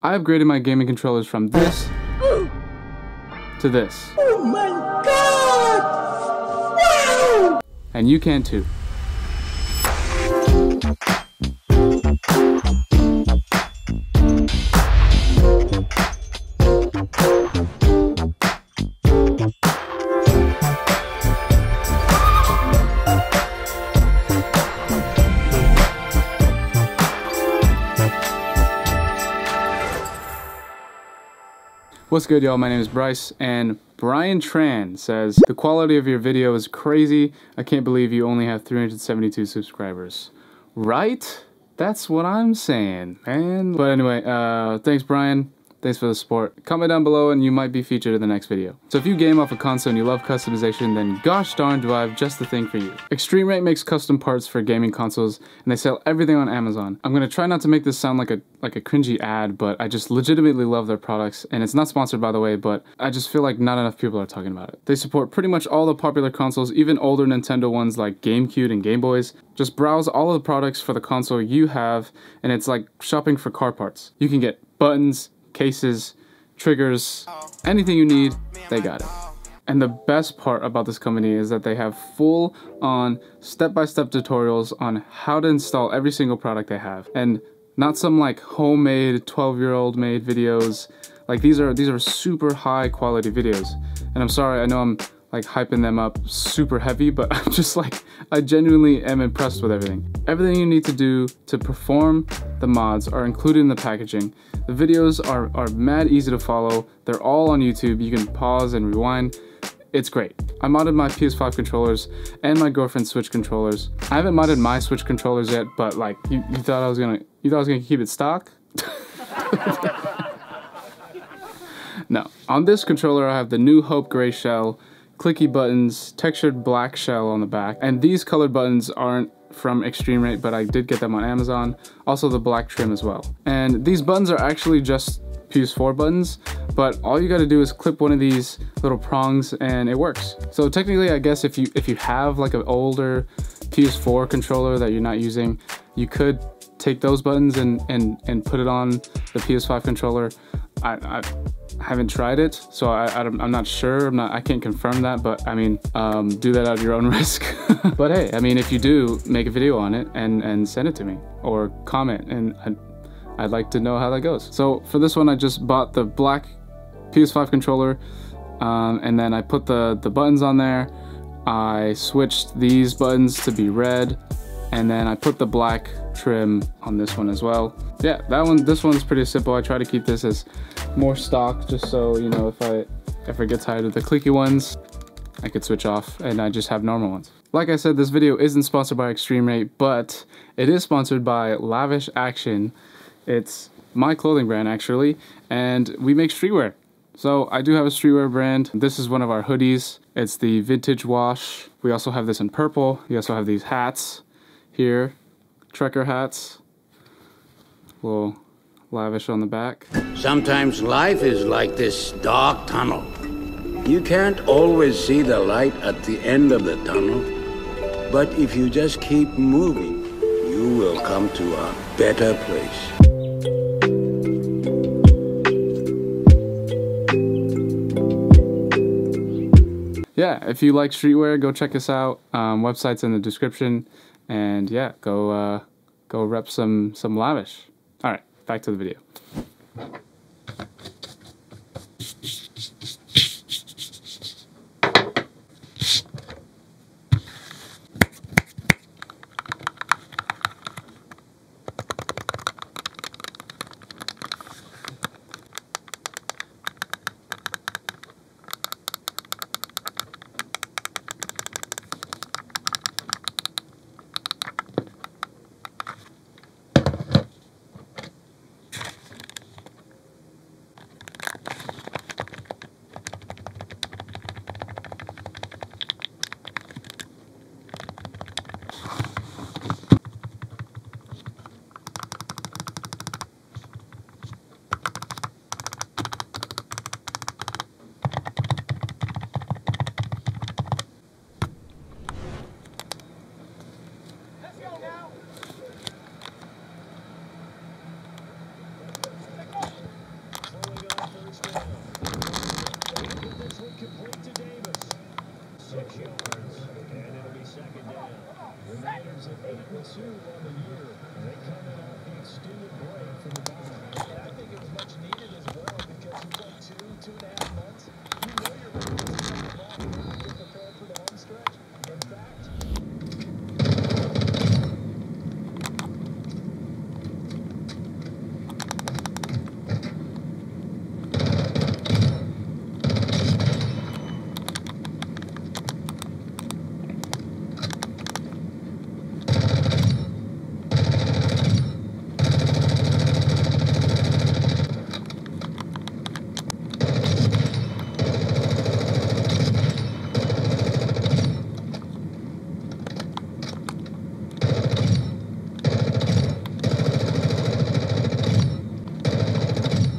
I upgraded my gaming controllers from this to this. Oh my god! Wow! And you can too. What's good, y'all? My name is Bryce, and Brian Tran says, the quality of your video is crazy. I can't believe you only have 372 subscribers. Right? That's what I'm saying, man. But anyway, thanks, Brian. Thanks for the support. Comment down below and you might be featured in the next video. So if you game off a console and you love customization, then gosh darn do I have just the thing for you. ExtremeRate makes custom parts for gaming consoles and they sell everything on Amazon. I'm gonna try not to make this sound like a cringy ad, but I just legitimately love their products, and it's not sponsored by the way, but I just feel like not enough people are talking about it. They support pretty much all the popular consoles, even older Nintendo ones like GameCube and Game Boys. Just browse all of the products for the console you have, and it's like shopping for car parts. You can get buttons, cases, triggers, anything you need, they got it. And the best part about this company is that they have full-on step-by-step tutorials on how to install every single product they have, and not some like homemade 12-year-old made videos. Like these are super high quality videos. And I'm sorry, I know I'm like hyping them up super heavy, but I'm just like, I genuinely am impressed with everything. Everything you need to do to perform the mods are included in the packaging. The videos are mad easy to follow. They're all on YouTube. You can pause and rewind. It's great. I modded my PS5 controllers and my girlfriend's Switch controllers. I haven't modded my Switch controllers yet, but like, you thought I was gonna keep it stock? No. On this controller, I have the new Hope Gray shell, clicky buttons, textured black shell on the back, and these colored buttons aren't from ExtremeRate, but I did get them on Amazon. Also the black trim as well. And these buttons are actually just PS4 buttons, but all you gotta do is clip one of these little prongs and it works. So technically, I guess if you have like an older PS4 controller that you're not using, you could take those buttons and put it on the PS5 controller. I haven't tried it, so I'm not sure. I can't confirm that, but I mean, do that at your own risk. But hey, I mean, if you do, make a video on it and send it to me or comment, and I'd like to know how that goes. So for this one, I just bought the black PS5 controller, and then I put the buttons on there. I switched these buttons to be red, and then I put the black trim on this one as well. Yeah, this one's pretty simple. I try to keep this as more stock, just so, you know, if I ever get tired of the clicky ones, I could switch off and I just have normal ones. Like I said, this video isn't sponsored by ExtremeRate, but it is sponsored by Lavish Action. It's my clothing brand actually, and we make streetwear. So I do have a streetwear brand. This is one of our hoodies. It's the vintage wash. We also have this in purple. We also have these hats here, trucker hats. A little lavish on the back. Sometimes life is like this dark tunnel. You can't always see the light at the end of the tunnel, but if you just keep moving, you will come to a better place. Yeah, if you like streetwear, go check us out. Website's in the description, and yeah, go rep some Lavish. All right, back to the video.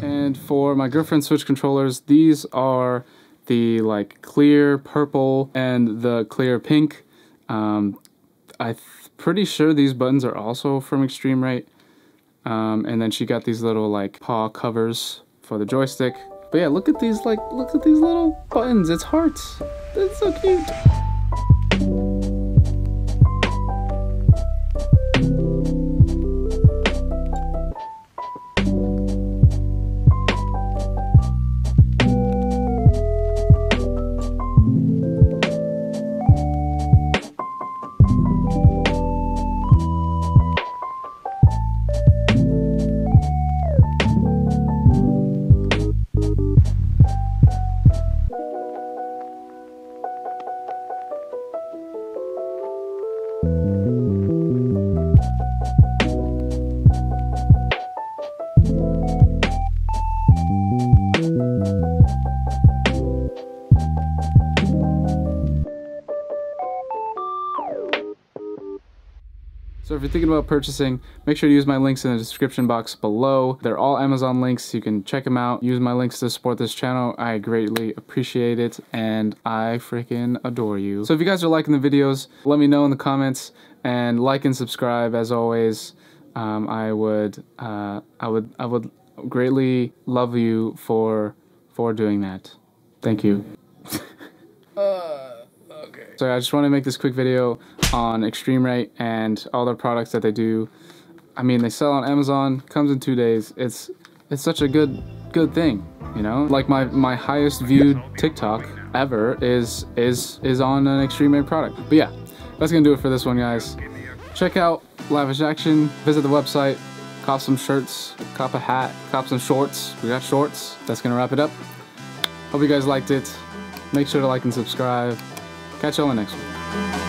And for my girlfriend Switch controllers, these are the like clear purple and the clear pink. I'm pretty sure these buttons are also from ExtremeRate. And then she got these little like paw covers for the joystick. But yeah, look at these little buttons. It's hearts. That's so cute. So if you're thinking about purchasing, make sure to use my links in the description box below. They're all Amazon links. You can check them out. Use my links to support this channel. I greatly appreciate it, and I freaking adore you. So if you guys are liking the videos, let me know in the comments, and like and subscribe as always. I would greatly love you for doing that. Thank you. Okay. So I just want to make this quick video on ExtremeRate and all their products that they do. I mean, they sell on Amazon, comes in 2 days. It's such a good thing, you know? Like my highest viewed TikTok ever is on an ExtremeRate product. But yeah, that's gonna do it for this one, guys. Check out Lavish Action, visit the website, cop some shirts, cop a hat, cop some shorts. We got shorts. That's gonna wrap it up. Hope you guys liked it. Make sure to like and subscribe. Catch y'all in the next one.